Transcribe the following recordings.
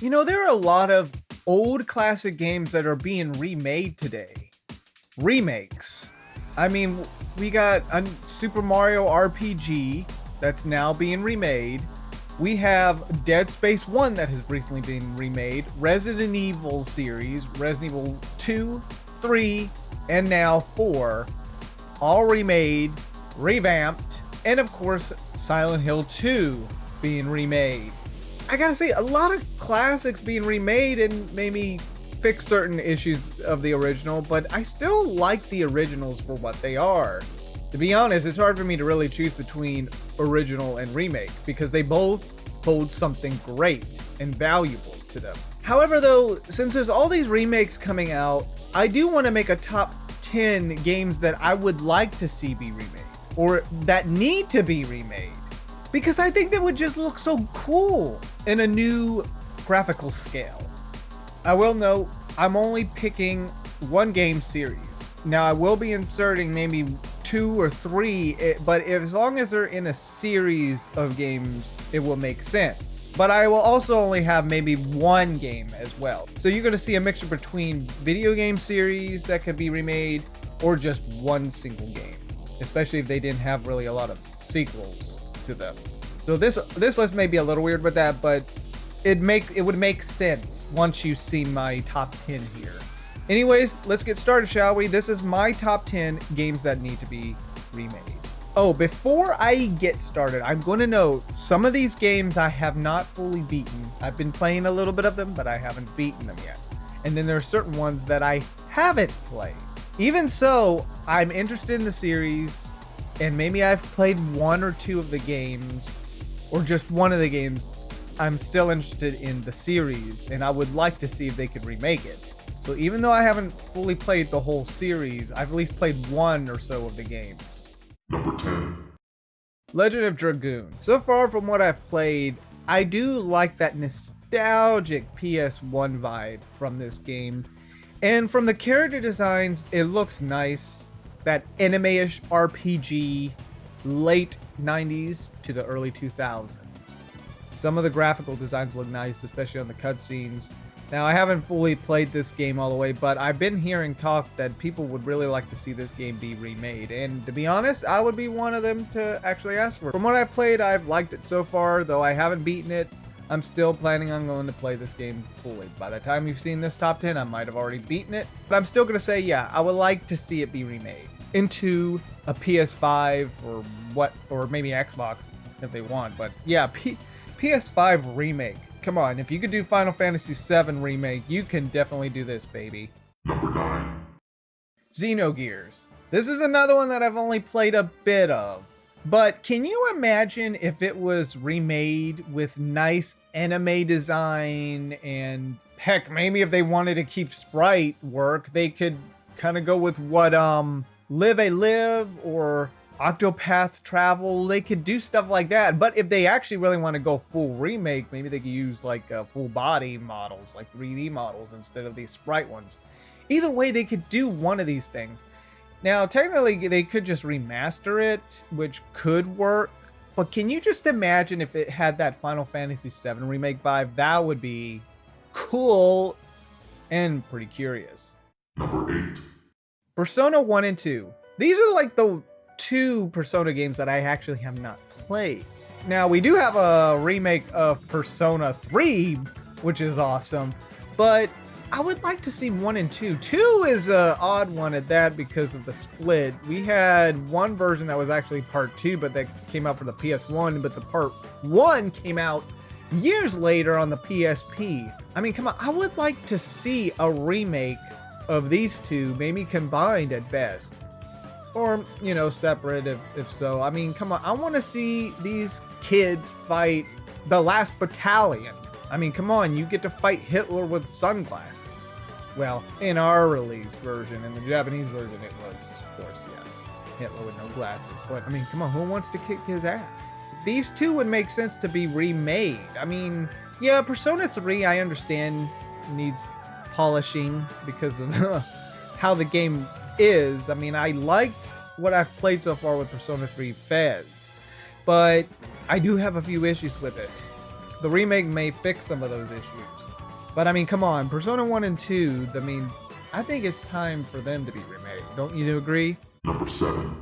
You know, there are a lot of old classic games that are being remade today. Remakes. I mean, we got a Super Mario RPG that's now being remade. We have Dead Space 1 that has recently been remade, Resident Evil series, Resident Evil 2, 3, and now 4, all remade, revamped, and of course, Silent Hill 2 being remade. I gotta say, a lot of classics being remade and maybe fix certain issues of the original, but I still like the originals for what they are. To be honest, it's hard for me to really choose between original and remake because they both hold something great and valuable to them. However, though, since there's all these remakes coming out, I do want to make a top 10 games that I would like to see be remade or that need to be remade because I think they would just look so cool in a new graphical scale. I will note, I'm only picking one game series. Now, I will be inserting maybe 2 or 3, but as long as they're in a series of games, it will make sense. But I will also only have maybe one game as well. So you're gonna see a mixture between video game series that could be remade or just one single game, especially if they didn't have really a lot of sequels to them. So this list may be a little weird with that, but it would make sense once you see my top 10 here. Anyways, let's get started, shall we? This is my top 10 games that need to be remade. Oh, before I get started, I'm going to note some of these games I have not fully beaten. I've been playing a little bit of them, but I haven't beaten them yet. And then there are certain ones that I haven't played. Even so, I'm interested in the series, and maybe I've played 1 or 2 of the games, or just one of the games. I'm still interested in the series, and I would like to see if they could remake it. So even though I haven't fully played the whole series, I've at least played 1 or so of the games. Number 10. Legend of Dragoon. So far from what I've played, I do like that nostalgic PS1 vibe from this game. And from the character designs, it looks nice. That anime-ish RPG, late 90s to the early 2000s. Some of the graphical designs look nice, especially on the cutscenes. Now, I haven't fully played this game all the way, but I've been hearing talk that people would really like to see this game be remade. And to be honest, I would be one of them to actually ask for it. From what I've played, I've liked it so far, though I haven't beaten it. I'm still planning on going to play this game fully. By the time you've seen this top 10, I might have already beaten it. But I'm still going to say, yeah, I would like to see it be remade into a PS5 or maybe Xbox if they want. But yeah, PS5 remake. Come on, if you could do Final Fantasy VII Remake, you can definitely do this, baby. Number 9. Xenogears. This is another one that I've only played a bit of. But can you imagine if it was remade with nice anime design and heck, maybe if they wanted to keep sprite work, they could kind of go with what Live a Live or Octopath Travel, they could do stuff like that. But if they actually really want to go full remake, maybe they could use like full body models, like 3D models instead of these sprite ones. Either way, they could do one of these things. Now, technically, they could just remaster it, which could work. But can you just imagine if it had that Final Fantasy VII Remake vibe? That would be cool and pretty curious. Number 8. Persona 1 and 2. These are like the 2 Persona games that I actually have not played. Now, we do have a remake of Persona 3, which is awesome, but I would like to see 1 and 2. 2 is an odd one at that because of the split. We had one version that was actually part 2, but that came out for the PS1, but the part 1 came out years later on the PSP. I mean, come on, I would like to see a remake of these 2, maybe combined at best. Or, you know, separate if so. I mean, come on. I want to see these kids fight the last battalion. I mean, come on. You get to fight Hitler with sunglasses. Well, in our release version, in the Japanese version, it was, of course, yeah, Hitler with no glasses. But, I mean, come on. Who wants to kick his ass? These 2 would make sense to be remade. I mean, yeah, Persona 3, I understand, needs polishing because of how the game is. I mean, I liked what I've played so far with Persona 3 FES, but I do have a few issues with it. The remake may fix some of those issues. But I mean, come on, Persona 1 and 2, I mean, I think it's time for them to be remade. Don't you agree? Number 7.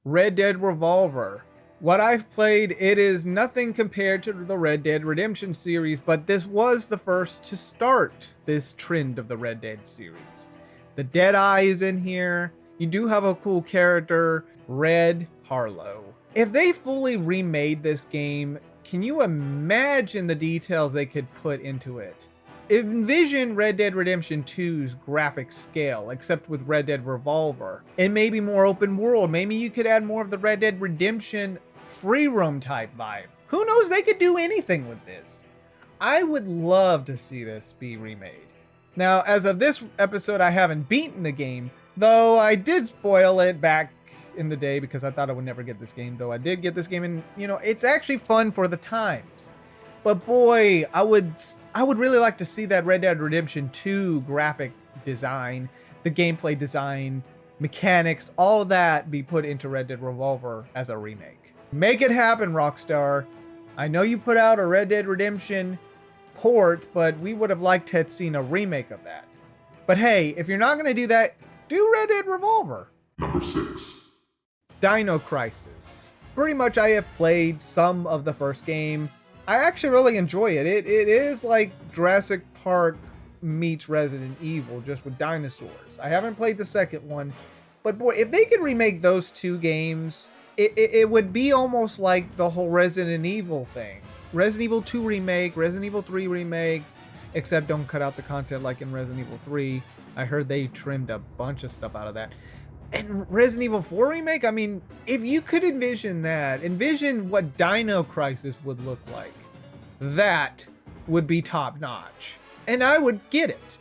Red Dead Revolver. What I've played, it is nothing compared to the Red Dead Redemption series, but this was the first to start this trend of the Red Dead series. The Deadeye is in here. You do have a cool character, Red Harlow. If they fully remade this game, can you imagine the details they could put into it? Envision Red Dead Redemption 2's graphic scale, except with Red Dead Revolver. And maybe more open world. Maybe you could add more of the Red Dead Redemption free roam type vibe. Who knows, they could do anything with this. I would love to see this be remade. Now, as of this episode, I haven't beaten the game, though I did spoil it back in the day because I thought I would never get this game, though I did get this game, and you know, it's actually fun for the times. But boy, I would really like to see that Red Dead Redemption 2 graphic design, the gameplay design, mechanics, all of that be put into Red Dead Revolver as a remake. Make it happen, Rockstar. I know you put out a Red Dead Redemption port, but we would have liked to have seen a remake of that. But hey, if you're not going to do that, do Red Dead Revolver. Number 6. Dino Crisis. Pretty much I have played some of the first game. I actually really enjoy it. It is like Jurassic Park meets Resident Evil, just with dinosaurs. I haven't played the second one, but boy, if they could remake those two games, it would be almost like the whole Resident Evil thing. Resident Evil 2 remake, Resident Evil 3 remake, except don't cut out the content like in Resident Evil 3. I heard they trimmed a bunch of stuff out of that. And Resident Evil 4 remake, I mean, if you could envision that, envision what Dino Crisis would look like. That would be top notch. And I would get it.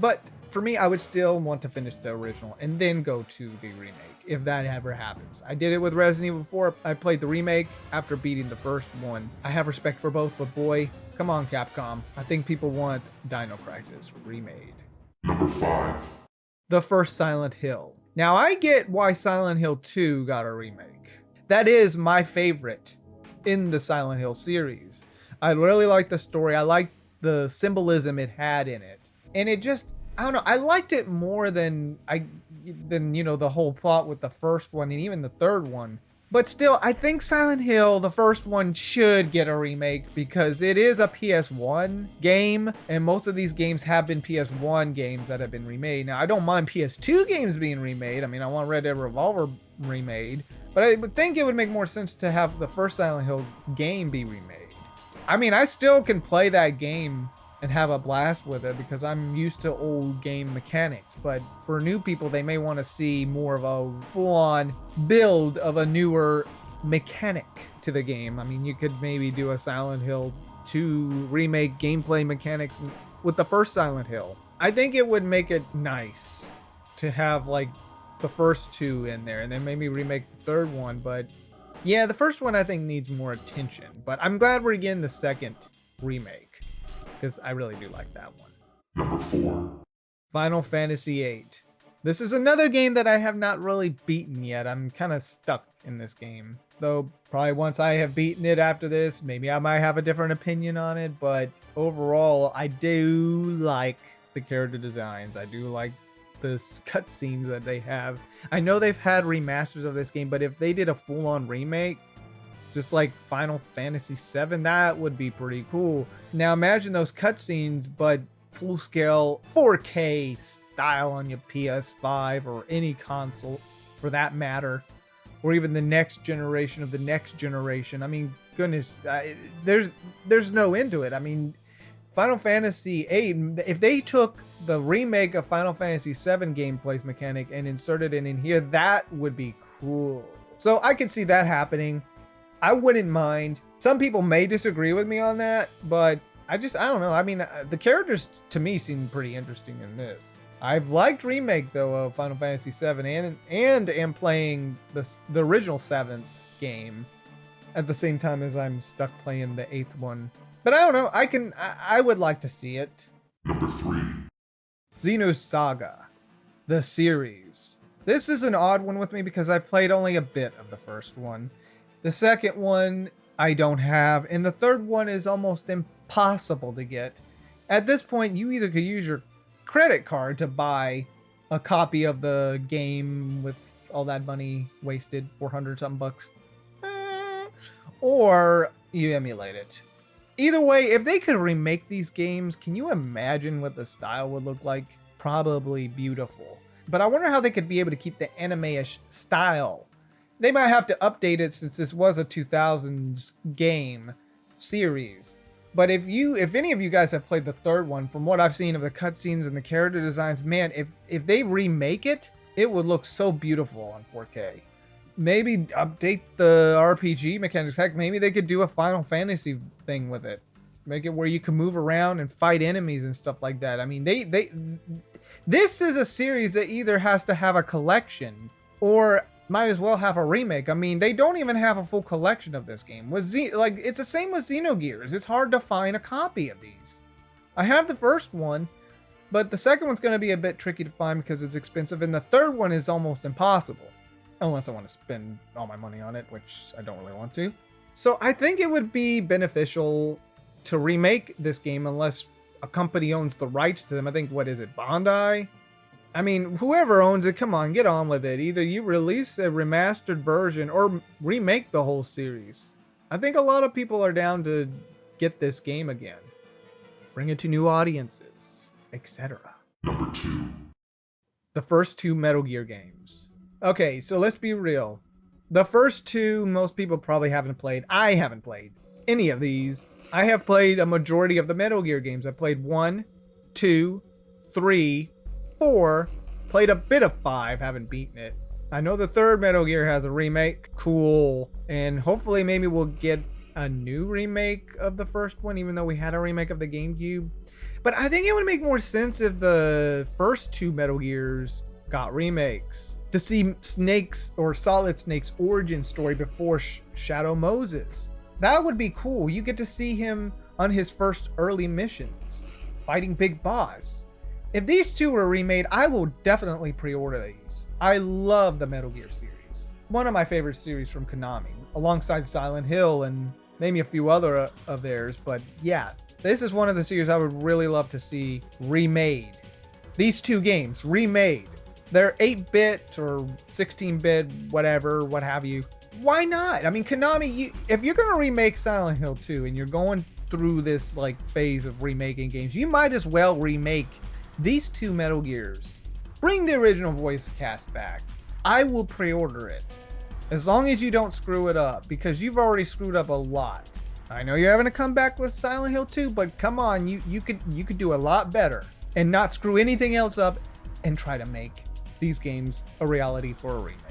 But for me, I would still want to finish the original and then go to the remake, if that ever happens. I did it with Resident Evil 4. I played the remake after beating the first one. I have respect for both, but boy, come on, Capcom. I think people want Dino Crisis remade. Number 5. The first Silent Hill. Now, I get why Silent Hill 2 got a remake. That is my favorite in the Silent Hill series. I really like the story. I like the symbolism it had in it. And it just, I don't know, I liked it more than you know, the whole plot with the first one and even the third one. But still, I think Silent Hill, the first one, should get a remake because it is a PS1 game, and most of these games have been PS1 games that have been remade. Now, I don't mind PS2 games being remade. I mean, I want Red Dead Revolver remade, but I would think it would make more sense to have the first Silent Hill game be remade. I mean, I still can play that game and have a blast with it because I'm used to old game mechanics, but for new people, they may want to see more of a full-on build of a newer mechanic to the game. I mean, you could maybe do a Silent Hill 2 remake gameplay mechanics with the first Silent Hill. I think it would make it nice to have like the first two in there and then maybe remake the third one, but yeah, the first one I think needs more attention, but I'm glad we're getting the second remake, because I really do like that one. Number 4. Final Fantasy VIII. This is another game that I have not really beaten yet. I'm kind of stuck in this game. Though, probably once I have beaten it after this, maybe I might have a different opinion on it. But overall, I do like the character designs. I do like the cutscenes that they have. I know they've had remasters of this game, but if they did a full-on remake, just like Final Fantasy VII, that would be pretty cool. Now imagine those cutscenes, but full scale 4K style on your PS5 or any console for that matter, or even the next generation of the next generation. I mean, goodness, there's no end to it. I mean, Final Fantasy VIII, if they took the remake of Final Fantasy VII gameplay mechanic and inserted it in here, that would be cool. So I could see that happening. I wouldn't mind. Some people may disagree with me on that, but I don't know. I mean, the characters to me seem pretty interesting in this. I've liked Remake though of Final Fantasy VII and am playing the original 7th game at the same time as I'm stuck playing the 8th one. But I don't know. I would like to see it. Number 3. Xenosaga Saga, the series. This is an odd one with me because I've played only a bit of the first one. The second one I don't have, and the third one is almost impossible to get. At this point, you either could use your credit card to buy a copy of the game with all that money wasted, 400 something bucks, or you emulate it. Either way, if they could remake these games, can you imagine what the style would look like? Probably beautiful. But I wonder how they could be able to keep the anime-ish style. They might have to update it since this was a 2000s game series. But if any of you guys have played the third one, from what I've seen of the cutscenes and the character designs, man, if they remake it, it would look so beautiful on 4K. Maybe update the RPG mechanics. Heck, maybe they could do a Final Fantasy thing with it. Make it where you can move around and fight enemies and stuff like that. I mean, this is a series that either has to have a collection or might as well have a remake. I mean, they don't even have a full collection of this game. It's the same with Xenogears. It's hard to find a copy of these. I have the first one, but the second one's going to be a bit tricky to find because it's expensive, and the third one is almost impossible. Unless I want to spend all my money on it, which I don't really want to. So I think it would be beneficial to remake this game unless a company owns the rights to them. I think, what is it, Bandai? I mean, whoever owns it, come on, get on with it. Either you release a remastered version or remake the whole series. I think a lot of people are down to get this game again. Bring it to new audiences, etc. Number 2. The first 2 Metal Gear games. Okay, so let's be real. The first 2, most people probably haven't played. I haven't played any of these. I have played a majority of the Metal Gear games. I played 1, 2, 3, 4, played a bit of 5, haven't beaten it. I know the third Metal Gear has a remake. Cool. And hopefully maybe we'll get a new remake of the first one, even though we had a remake of the GameCube. But I think it would make more sense if the first 2 Metal Gears got remakes. To see Snake's or Solid Snake's origin story before Shadow Moses. That would be cool. You get to see him on his first early missions, fighting Big Boss. If these 2 were remade, I will definitely pre-order these. I love the Metal Gear series. One of my favorite series from Konami, alongside Silent Hill and maybe a few other of theirs. But yeah, this is one of the series I would really love to see remade. These 2 games, remade. They're 8-bit or 16-bit, whatever, what have you. Why not? I mean, Konami, if you're going to remake Silent Hill 2 and you're going through this phase of remaking games, you might as well remake these 2 Metal Gears. Bring the original voice cast back. I will pre-order it. As long as you don't screw it up, because you've already screwed up a lot. I know you're having to come back with Silent Hill 2, but come on, you could do a lot better and not screw anything else up and try to make these games a reality for a remake.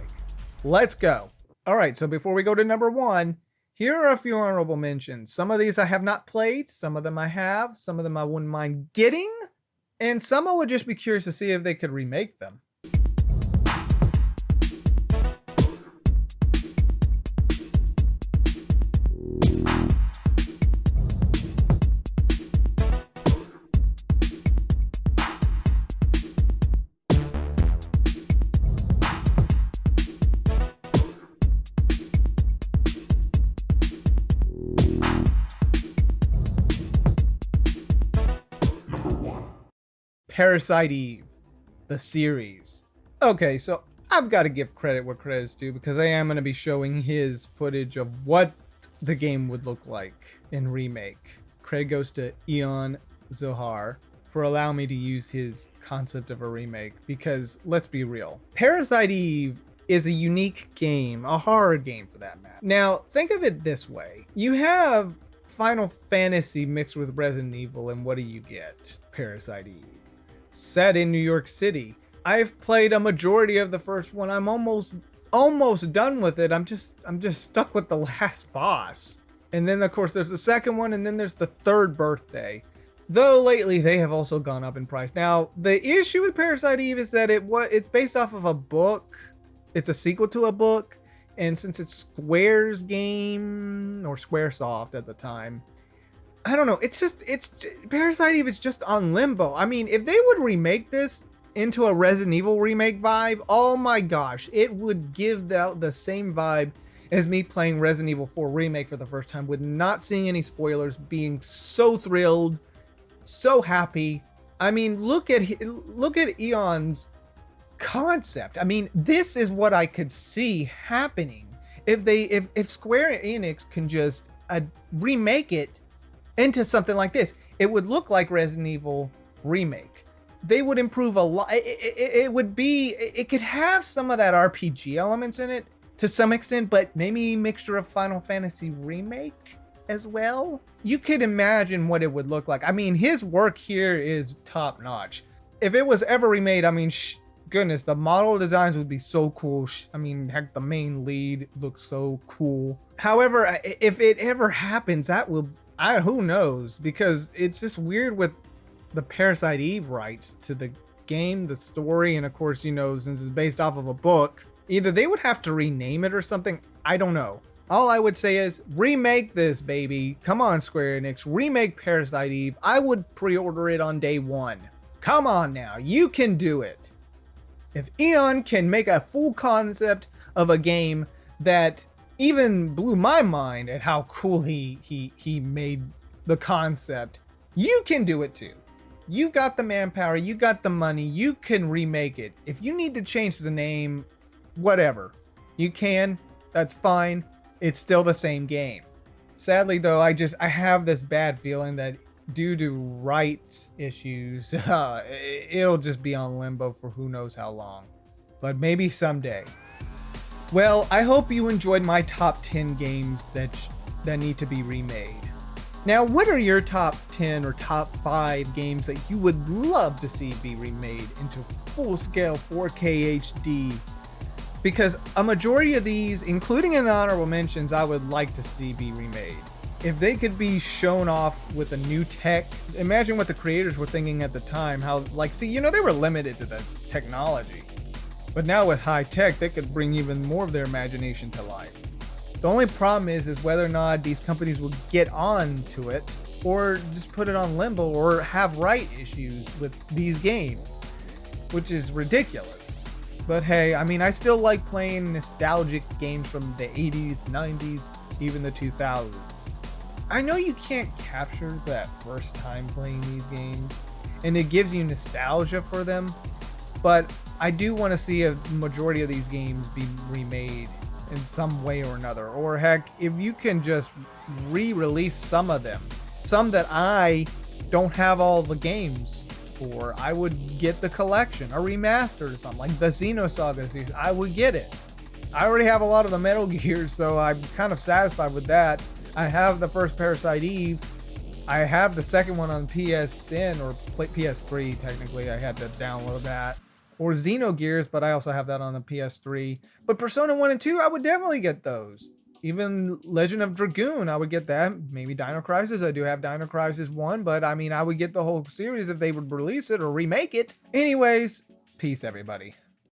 Let's go. All right, so before we go to number 1, here are a few honorable mentions. Some of these I have not played, some of them I have, some of them I wouldn't mind getting, and some I would just be curious to see if they could remake them. Parasite Eve, the series. Okay, so I've got to give credit where credit's due because I am going to be showing his footage of what the game would look like in Remake. Credit goes to Eon Zohar for allowing me to use his concept of a remake because, let's be real, Parasite Eve is a unique game, a horror game for that matter. Now, think of it this way. You have Final Fantasy mixed with Resident Evil, and what do you get? Parasite Eve. Set in New York City. I've played a majority of the first one. I'm almost done with it. I'm just stuck with the last boss. And then of course there's the second one, and then there's the third birthday. Though lately they have also gone up in price. Now, the issue with Parasite Eve is that it's based off of a book. It's a sequel to a book, and since it's Square's game, or Squaresoft at the time, I don't know, Parasite Eve is just on limbo. I mean, if they would remake this into a Resident Evil remake vibe, oh my gosh, it would give the same vibe as me playing Resident Evil 4 Remake for the first time, with not seeing any spoilers, being so thrilled, So happy. I mean, look at Eon's concept. I mean, this is what I could see happening if Square Enix can just remake it into something like this. It would look like Resident Evil Remake. They would improve a lot. It could have some of that RPG elements in it to some extent, but maybe a mixture of Final Fantasy Remake as well. You could imagine what it would look like. I mean, his work here is top notch. If it was ever remade, I mean, goodness, the model designs would be so cool. I mean, heck, the main lead looks so cool. However, if it ever happens, that will, who knows? Because it's just weird with the Parasite Eve rights to the game, the story, and of course, you know, since it's based off of a book, either they would have to rename it or something. I don't know. All I would say is remake this, baby. Come on, Square Enix, remake Parasite Eve. I would pre-order it on day one. Come on now, you can do it. If Eon can make a full concept of a game that even blew my mind at how cool he made the concept, you can do it too. You got the manpower, you got the money, you can remake it. If you need to change the name, whatever, you can, that's fine. It's still the same game. Sadly though, I have this bad feeling that due to rights issues, it'll just be on limbo for who knows how long. But maybe someday. Well, I hope you enjoyed my top 10 games that need to be remade. Now, what are your top 10 or top 5 games that you would love to see be remade into full-scale 4K HD? Because a majority of these, including in the honorable mentions, I would like to see be remade. If they could be shown off with a new tech, imagine what the creators were thinking at the time, how, like, see, you know, they were limited to the technology. But now with high tech, they could bring even more of their imagination to life. The only problem is whether or not these companies will get on to it, or just put it on limbo, or have right issues with these games, which is ridiculous. But hey, I mean, I still like playing nostalgic games from the 80s, 90s, even the 2000s. I know you can't capture that first time playing these games, and it gives you nostalgia for them, but I do want to see a majority of these games be remade in some way or another. Or heck, if you can just re-release some of them, some that I don't have all the games for, I would get the collection, a remaster or something, like the Xenosaga series, I would get it. I already have a lot of the Metal Gears, so I'm kind of satisfied with that. I have the first Parasite Eve. I have the second one on PSN, or PS3 technically. I had to download that. Or Xenogears, but I also have that on the PS3. But Persona 1 and 2, I would definitely get those. Even Legend of Dragoon, I would get that. Maybe Dino Crisis, I do have Dino Crisis 1, but I mean, I would get the whole series if they would release it or remake it. Anyways, peace everybody.